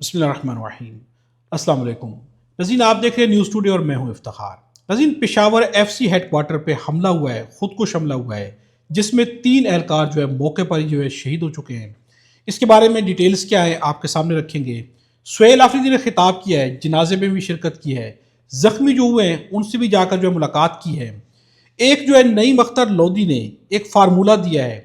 بسم اللہ الرحمن الرحیم۔ السلام علیکم ناظرین، آپ دیکھ رہے ہیں نیوز ٹوڈے اور میں ہوں افتخار۔ ناظرین، Peshawar F C headquarter پہ حملہ ہوا ہے، خودکش حملہ ہوا ہے، جس میں 3 اہلکار موقع پر ہی شہید ہو چکے ہیں۔ اس کے بارے میں ڈیٹیلز کیا ہے آپ کے سامنے رکھیں گے۔ سہیل آفریدی نے خطاب کیا ہے، جنازے میں بھی شرکت کی ہے، زخمی جو ہوئے ہیں ان سے بھی جا کر ملاقات کی ہے۔ ایک نعیم اختر لودھی نے ایک فارمولہ دیا ہے،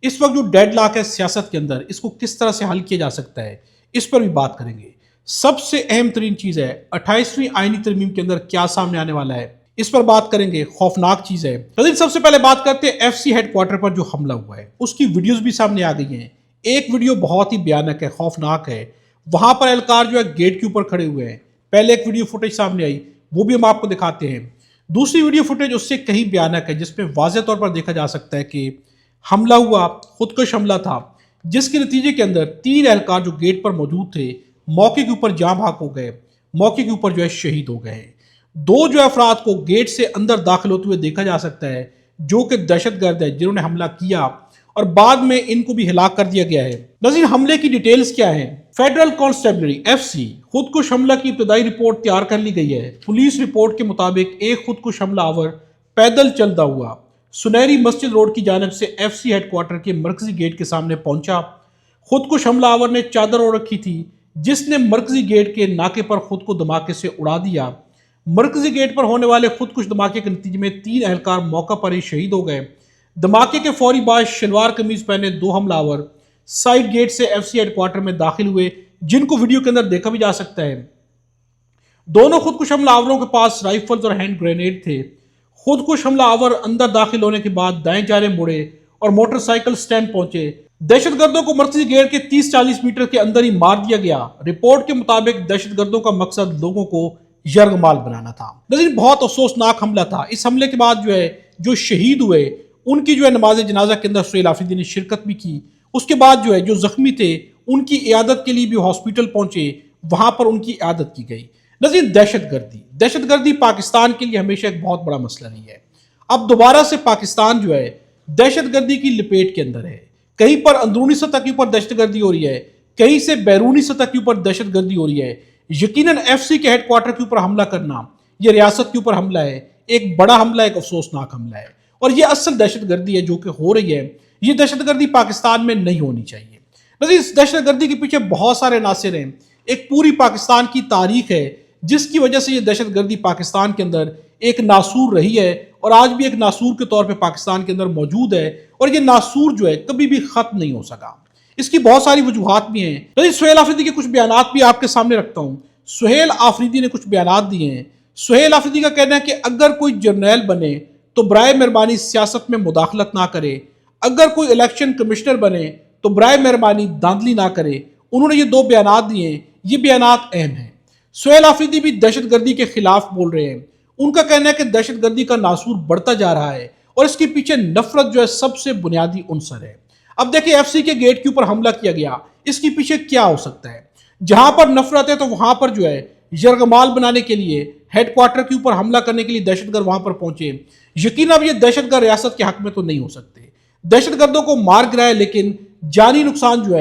اس وقت جو ڈیڈ لاک ہے سیاست کے اندر، اس کو کس طرح سے حل کیا جا سکتا ہے، اس پر بھی بات کریں گے۔ سب سے اہم ترین چیز ہے 28ویں آئینی ترمیم کے اندر کیا سامنے آنے والا ہے، اس پر بات کریں گے۔ خوفناک چیز ہے۔ لیکن سب سے پہلے بات کرتے ہیں ایف سی ہیڈ کوارٹر پر جو حملہ ہوا ہے، اس کی ویڈیوز بھی سامنے آ گئی ہیں۔ ایک ویڈیو بہت ہی بھیانک ہے، خوفناک ہے۔ وہاں پر اہلکار گیٹ کے اوپر کھڑے ہوئے ہیں۔ پہلے ایک ویڈیو فوٹیج سامنے آئی، وہ بھی ہم آپ کو دکھاتے ہیں۔ دوسری ویڈیو فوٹیج اس سے کہیں بھیانک ہے، جس میں واضح طور پر دیکھا جا سکتا ہے کہ حملہ ہوا، خودکش حملہ تھا، جس کے نتیجے کے اندر 3 اہلکار جو گیٹ پر موجود تھے موقع کے اوپر جاں بحق ہو گئے، موقع کے اوپر شہید ہو گئے ہیں۔ 2 افراد کو گیٹ سے اندر داخل ہوتے ہوئے دیکھا جا سکتا ہے، جو کہ دہشت گرد ہے، جنہوں نے حملہ کیا اور بعد میں ان کو بھی ہلاک کر دیا گیا ہے۔ ناظرین، حملے کی ڈیٹیلز کیا ہیں؟ فیڈرل کانسٹیبلری ایف سی خودکش حملہ کی ابتدائی رپورٹ تیار کر لی گئی ہے۔ پولیس رپورٹ کے مطابق ایک خودکش حملہ آور پیدل چلتا ہوا سنہری مسجد روڈ کی جانب سے ایف سی ہیڈ کوارٹر کے مرکزی گیٹ کے سامنے پہنچا۔ خودکش حملہ آور نے چادر اوڑھ رکھی تھی، جس نے مرکزی گیٹ کے ناکے پر خود کو دھماکے سے اڑا دیا۔ مرکزی گیٹ پر ہونے والے خودکش دھماکے کے نتیجے میں 3 اہلکار موقع پر ہی شہید ہو گئے۔ دھماکے کے فوری بعد شلوار قمیض پہنے 2 حملہ آور سائیڈ گیٹ سے ایف سی ہیڈ کوارٹر میں داخل ہوئے، جن کو ویڈیو کے اندر دیکھا بھی جا سکتا ہے۔ دونوں خودکش حملہ آوروں کے پاس رائفلز اور ہینڈ گرینیڈ تھے۔ خودکش حملہ آور اندر داخل ہونے کے بعد دائیں جانب مڑے اور موٹر سائیکل سٹینڈ پہنچے۔ دہشت گردوں کو مرکزی گیٹ کے 30-40 میٹر کے اندر ہی مار دیا گیا۔ رپورٹ کے مطابق دہشت گردوں کا مقصد لوگوں کو یرغمال بنانا تھا۔ لیکن بہت افسوسناک حملہ تھا۔ اس حملے کے بعد جو شہید ہوئے ان کی نماز جنازہ کے اندر سہیل آفریدی نے شرکت بھی کی۔ اس کے بعد جو زخمی تھے ان کی عیادت کے لیے بھی ہاسپٹل پہنچے، وہاں پر ان کی عیادت کی گئی۔ لیکن دہشت گردی پاکستان کے لیے ہمیشہ ایک بہت بڑا مسئلہ رہی ہے۔ اب دوبارہ سے پاکستان دہشت گردی کی لپیٹ کے اندر ہے۔ کہیں پر اندرونی سطح کے اوپر دہشت گردی ہو رہی ہے، کہیں سے بیرونی سطح کے اوپر دہشت گردی ہو رہی ہے۔ یقیناً ایف سی کے ہیڈ کوارٹر کے اوپر حملہ کرنا یہ ریاست کے اوپر حملہ ہے، ایک بڑا حملہ ہے، ایک افسوسناک حملہ ہے، اور یہ اصل دہشت گردی ہے جو کہ ہو رہی ہے۔ یہ دہشت گردی پاکستان میں نہیں ہونی چاہیے۔ لیکن اس دہشت گردی کے پیچھے بہت سارے عناصر ہیں، ایک پوری پاکستان کی تاریخ ہے جس کی وجہ سے یہ دہشت گردی پاکستان کے اندر ایک ناسور رہی ہے اور آج بھی ایک ناسور کے طور پہ پاکستان کے اندر موجود ہے، اور یہ ناسور کبھی بھی ختم نہیں ہو سکا۔ اس کی بہت ساری وجوہات بھی ہیں۔ لیکن سہیل آفریدی کے کچھ بیانات بھی آپ کے سامنے رکھتا ہوں۔ سہیل آفریدی نے کچھ بیانات دیے ہیں۔ سہیل آفریدی کا کہنا ہے کہ اگر کوئی جرنیل بنے تو برائے مہربانی سیاست میں مداخلت نہ کرے، اگر کوئی الیکشن کمشنر بنے تو برائے مہربانی دھاندلی نہ کرے۔ انہوں نے یہ 2 بیانات دیے ہیں، یہ بیانات اہم ہیں۔ سہیل آفریدی بھی دہشت گردی کے خلاف بول رہے ہیں۔ ان کا کہنا ہے کہ دہشت گردی کا ناسور بڑھتا جا رہا ہے اور اس کے پیچھے نفرت سب سے بنیادی عنصر ہے۔ اب دیکھیں، ایف سی کے گیٹ کے اوپر حملہ کیا گیا، اس کے پیچھے کیا ہو سکتا ہے؟ جہاں پر نفرت ہے تو وہاں پر یرغمال بنانے کے لیے، ہیڈ کوارٹر کے اوپر حملہ کرنے کے لیے دہشت گرد وہاں پر پہنچے۔ یقیناً اب یہ دہشت گرد ریاست کے حق میں تو نہیں ہو سکتے۔ دہشت گردوں کو مار گرائے، لیکن جانی نقصان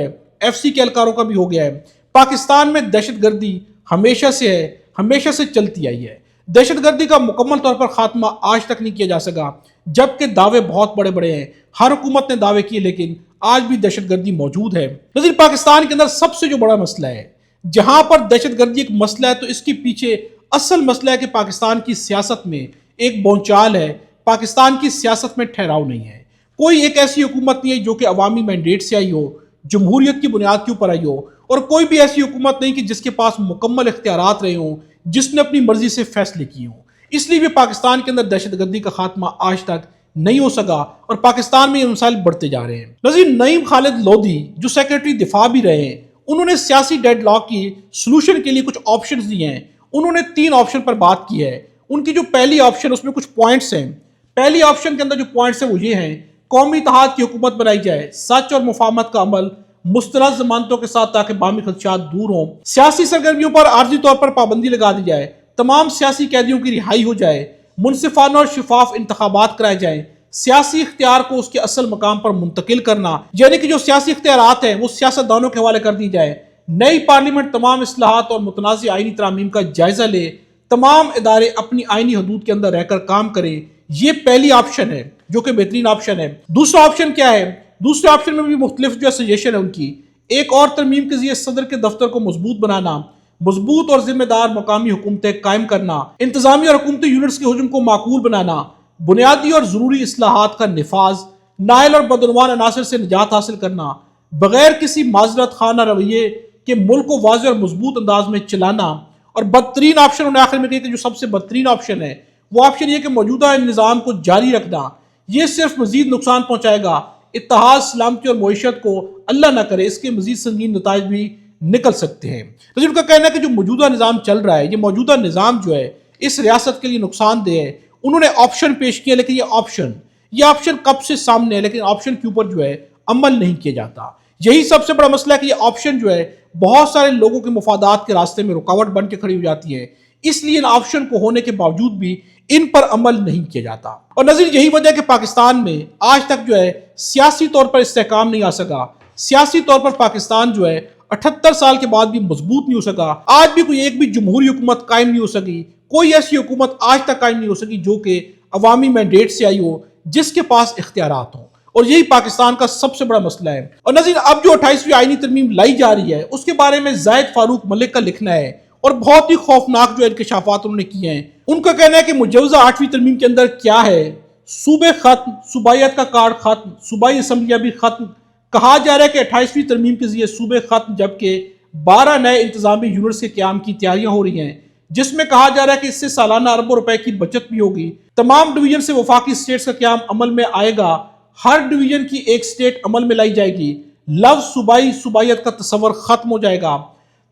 ایف سی کے اہلکاروں کا بھی ہو گیا ہے۔ پاکستان میں دہشت گردی ہمیشہ سے ہے، ہمیشہ سے چلتی آئی ہے۔ دہشت گردی کا مکمل طور پر خاتمہ آج تک نہیں کیا جا سکا، جبکہ دعوے بہت بڑے بڑے ہیں، ہر حکومت نے دعوے کیے، لیکن آج بھی دہشت گردی موجود ہے۔ لیکن پاکستان کے اندر سب سے جو بڑا مسئلہ ہے، جہاں پر دہشت گردی ایک مسئلہ ہے، تو اس کے پیچھے اصل مسئلہ ہے کہ پاکستان کی سیاست میں ایک بونچال ہے، پاکستان کی سیاست میں ٹھہراؤ نہیں ہے۔ کوئی ایک ایسی حکومت نہیں ہے جو کہ عوامی مینڈیٹ سے آئی ہو، جمہوریت کی بنیاد کے اوپر آئی ہو، اور کوئی بھی ایسی حکومت نہیں کہ جس کے پاس مکمل اختیارات رہے ہوں، جس نے اپنی مرضی سے فیصلے کیے ہوں۔ اس لیے بھی پاکستان کے اندر دہشت گردی کا خاتمہ آج تک نہیں ہو سکا اور پاکستان میں یہ مسائل بڑھتے جا رہے ہیں۔ ناظرین، نعیم خالد لودھی جو سیکرٹری دفاع بھی رہے ہیں، انہوں نے سیاسی ڈیڈ لاک کی سلوشن کے لیے کچھ آپشنز دیے ہیں۔ انہوں نے 3 آپشن پر بات کی ہے۔ ان کی جو پہلی آپشن، اس میں کچھ پوائنٹس ہیں۔ پہلی آپشن کے اندر جو پوائنٹس ہیں وہ یہ ہیں: قومی اتحاد کی حکومت بنائی جائے، سچ اور مفاہمت کا عمل مستند ضمانتوں کے ساتھ تاکہ باہمی خدشات دور ہوں، سیاسی سرگرمیوں پر عارضی طور پر پابندی لگا دی جائے، تمام سیاسی قیدیوں کی رہائی ہو جائے، منصفانہ اور شفاف انتخابات کرائے جائیں، سیاسی اختیار کو اس کے اصل مقام پر منتقل کرنا، یعنی کہ جو سیاسی اختیارات ہیں وہ سیاستدانوں کے حوالے کر دی جائے، نئی پارلیمنٹ تمام اصلاحات اور متنازع آئینی ترامیم کا جائزہ لے، تمام ادارے اپنی آئینی حدود کے اندر رہ کر کام کریں۔ یہ پہلی آپشن ہے جو کہ بہترین آپشن ہے۔ دوسرا آپشن کیا ہے؟ دوسرے آپشن میں بھی مختلف جو سجیشن ہے ان کی۔ ایک اور ترمیم کے ذریعے صدر کے دفتر کو مضبوط بنانا، مضبوط اور ذمہ دار مقامی حکومتیں قائم کرنا، انتظامی اور حکومتی یونٹس کے ہجوم کو معقول بنانا، بنیادی اور ضروری اصلاحات کا نفاذ، نائل اور بدعنوان عناصر سے نجات حاصل کرنا، بغیر کسی معذرت خانہ رویے کے ملک کو واضح اور مضبوط انداز میں چلانا، اور بدترین آپشن انہوں نے آخر میں کہا کہ جو سب سے بدترین آپشن ہے وہ آپشن یہ کہ موجودہ نظام کو جاری رکھنا۔ یہ صرف مزید نقصان پہنچائے گا، اتحاد، سلامتی اور معیشت کو اللہ نہ کرے اس کے مزید سنگین نتائج بھی نکل سکتے ہیں۔ تو ان کا کہنا ہے کہ جو موجودہ نظام چل رہا ہے، یہ موجودہ نظام جو ہے اس ریاست کے لیے نقصان دہ ہے۔ انہوں نے آپشن پیش کیا، لیکن یہ آپشن کب سے سامنے ہے، لیکن آپشن کے اوپر جو ہے عمل نہیں کیا جاتا۔ یہی سب سے بڑا مسئلہ ہے کہ یہ آپشن جو ہے بہت سارے لوگوں کے مفادات کے راستے میں رکاوٹ بن کے کھڑی ہو جاتی ہے، اس لیے ان آپشن کو ہونے کے باوجود بھی ان پر عمل نہیں کیا جاتا۔ اور ناظرین، یہی وجہ ہے کہ پاکستان میں آج تک جو ہے سیاسی طور پر استحکام نہیں آ سکا۔ سیاسی طور پر پاکستان جو ہے 78 سال کے بعد بھی مضبوط نہیں ہو سکا۔ آج بھی کوئی ایک بھی جمہوری حکومت قائم نہیں ہو سکی، کوئی ایسی حکومت آج تک قائم نہیں ہو سکی جو کہ عوامی مینڈیٹ سے آئی ہو، جس کے پاس اختیارات ہوں، اور یہی پاکستان کا سب سے بڑا مسئلہ ہے۔ اور ناظرین، اب جو 28ویں آئینی ترمیم لائی جا رہی ہے اس کے بارے میں زاہد فاروق ملک کا لکھنا ہے، اور بہت ہی خوفناک جو انکشافات انہوں نے کیے ہیں۔ ان کا کہنا ہے کہ مجوزہ 8ویں ترمیم کے اندر کیا ہے؟ صوبے ختم، صوبائیت کا کارڈ ختم، صوبائی اسمبلیاں بھی ختم۔ کہا جا رہا ہے کہ 28ویں ترمیم کے ذریعے صوبے ختم، جبکہ 12 نئے انتظامی یونٹس کے قیام کی تیاریاں ہو رہی ہیں، جس میں کہا جا رہا ہے کہ اس سے سالانہ اربوں روپے کی بچت بھی ہوگی۔ تمام ڈویژن سے وفاقی اسٹیٹس کا قیام عمل میں آئے گا، ہر ڈویژن کی ایک اسٹیٹ عمل میں لائی جائے گی، لفظ صوبائیت کا تصور ختم ہو جائے گا۔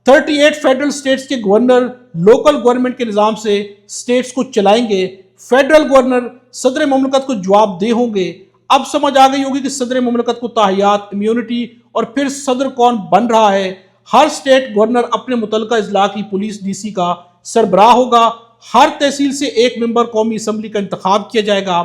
38 فیڈرل اسٹیٹس کے گورنر لوکل گورنمنٹ کے نظام سے اسٹیٹس کو چلائیں گے۔ فیڈرل گورنر صدر مملکت کو جواب دہ ہوں گے۔ اب سمجھ آ گئی ہوگی کہ صدر مملکت کو تاحیات، امیونٹی اور پھر صدر کون بن رہا ہے۔ ہر اسٹیٹ گورنر اپنے متعلقہ اضلاع کی پولیس ڈی سی کا سربراہ ہوگا۔ ہر تحصیل سے ایک ممبر قومی اسمبلی کا انتخاب کیا جائے گا۔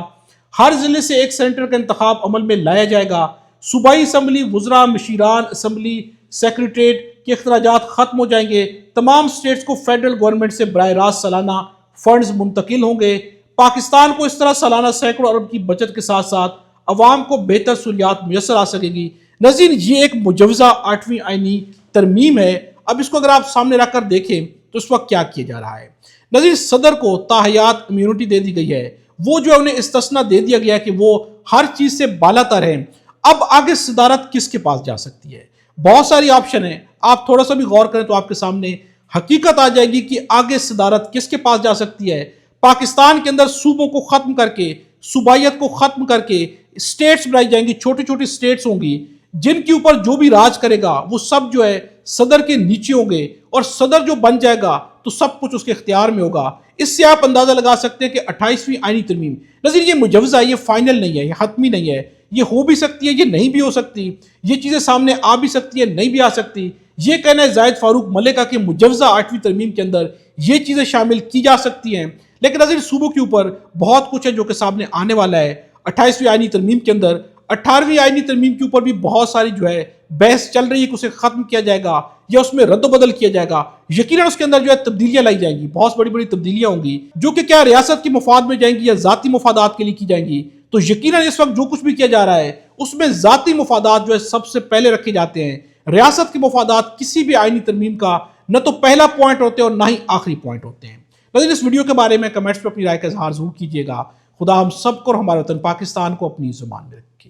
ہر ضلع سے ایک سینیٹر کا انتخاب عمل میں لایا جائے گا۔ صوبائی اسمبلی، وزراء، مشیران اسمبلی، سیکریٹریٹ کے اخراجات ختم ہو جائیں گے۔ تمام اسٹیٹس کو فیڈرل گورنمنٹ سے براہ راست سالانہ فنڈز منتقل ہوں گے۔ پاکستان کو اس طرح سالانہ سینکڑوں ارب کی بچت کے ساتھ ساتھ عوام کو بہتر سہولیات میسر آ سکے گی۔ ناظرین، یہ ایک مجوزہ 8ویں آئینی ترمیم ہے۔ اب اس کو اگر آپ سامنے رکھ کر دیکھیں تو اس وقت کیا کیا جا رہا ہے؟ ناظرین، صدر کو تاحیات امیونٹی دے دی گئی ہے، وہ جو انہیں استثنا دے دیا گیا ہے کہ وہ ہر چیز سے بالا تر ہیں۔ اب آگے صدارت کس کے پاس جا سکتی ہے؟ بہت ساری آپشن ہیں، آپ تھوڑا سا بھی غور کریں تو آپ کے سامنے حقیقت آ جائے گی کہ آگے صدارت کس کے پاس جا سکتی ہے۔ پاکستان کے اندر صوبوں کو ختم کر کے، صوبائیت کو ختم کر کے اسٹیٹس بنائی جائیں گی، چھوٹی چھوٹی اسٹیٹس ہوں گی، جن کے اوپر جو بھی راج کرے گا وہ سب جو ہے صدر کے نیچے ہوں گے، اور صدر جو بن جائے گا تو سب کچھ اس کے اختیار میں ہوگا۔ اس سے آپ اندازہ لگا سکتے ہیں کہ 28ویں آئینی ترمیم، ناظرین، یہ مجوزہ ہے، یہ فائنل نہیں ہے، یہ حتمی نہیں ہے، یہ ہو بھی سکتی ہے، یہ نہیں بھی ہو سکتی، یہ چیزیں سامنے آ بھی سکتی ہے، نہیں بھی آ سکتی۔ یہ کہنا ہے زاہد فاروق ملک کا کہ مجوزہ 8ویں ترمیم کے اندر یہ چیزیں شامل کی جا سکتی ہیں، لیکن ناظرین، صوبوں کے اوپر بہت کچھ ہے جو کہ سامنے آنے والا ہے 28ویں آئینی ترمیم کے اندر۔ 18ویں آئینی ترمیم کے اوپر بھی بہت ساری جو ہے بحث چل رہی ہے کہ اسے ختم کیا جائے گا یا اس میں رد و بدل کیا جائے گا۔ یقیناً اس کے اندر جو ہے تبدیلیاں لائی جائیں گی، بہت بڑی بڑی تبدیلیاں ہوں گی، جو کہ کیا ریاست کے مفاد میں جائیں گی یا ذاتی مفادات کے لیے کی جائیں گی۔ تو یقیناً اس وقت جو کچھ بھی کیا جا رہا ہے اس میں ذاتی مفادات جو ہے سب سے پہلے رکھے جاتے ہیں۔ ریاست کے مفادات کسی بھی آئینی ترمیم کا نہ تو پہلا پوائنٹ ہوتے ہیں اور نہ ہی آخری پوائنٹ ہوتے ہیں۔ لیکن اس ویڈیو کے بارے میں کمنٹس پہ اپنی رائے کا اظہار ضرور کیجیے گا۔ خدا ہم سب کو اور ہمارے وطن پاکستان کو اپنی زبان میں رکھے۔